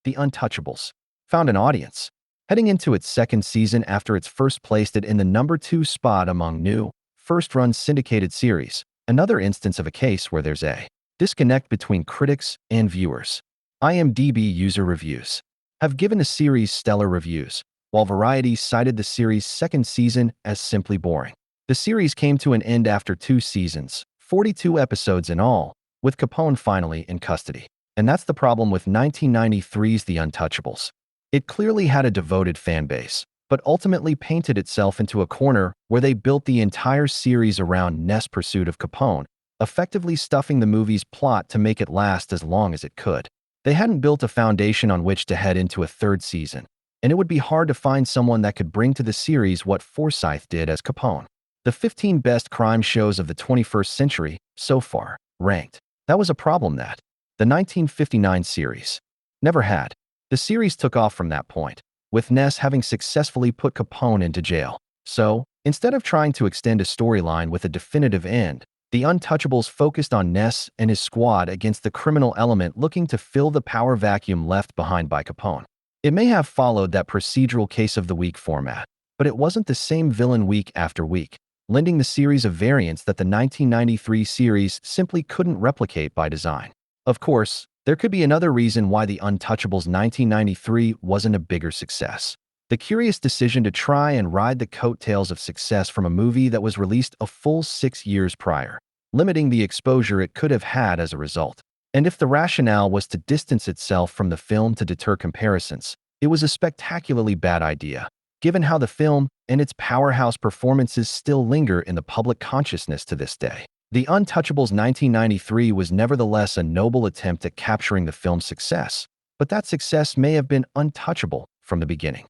The Untouchables found an audience, heading into its second season after its first placed it in the #2 spot among new, first-run syndicated series, another instance of a case where there's a disconnect between critics and viewers. IMDb user reviews have given the series stellar reviews, while Variety cited the series' second season as simply boring. The series came to an end after 2 seasons, 42 episodes in all, with Capone finally in custody. And that's the problem with 1993's The Untouchables. It clearly had a devoted fan base, but ultimately painted itself into a corner where they built the entire series around Ness' pursuit of Capone, effectively stuffing the movie's plot to make it last as long as it could. They hadn't built a foundation on which to head into a third season, and it would be hard to find someone that could bring to the series what Forsythe did as Capone. The 15 best crime shows of the 21st century, so far, ranked. That was a problem that the 1959 series never had. The series took off from that point, with Ness having successfully put Capone into jail. So, instead of trying to extend a storyline with a definitive end, The Untouchables focused on Ness and his squad against the criminal element looking to fill the power vacuum left behind by Capone. It may have followed that procedural case of the week format, but it wasn't the same villain week after week, lending the series a variance that the 1993 series simply couldn't replicate by design. Of course, there could be another reason why The Untouchables 1993 wasn't a bigger success. The curious decision to try and ride the coattails of success from a movie that was released a full 6 years prior, limiting the exposure it could have had as a result. And if the rationale was to distance itself from the film to deter comparisons, it was a spectacularly bad idea, given how the film and its powerhouse performances still linger in the public consciousness to this day. The Untouchables 1993 was nevertheless a noble attempt at capturing the film's success, but that success may have been untouchable from the beginning.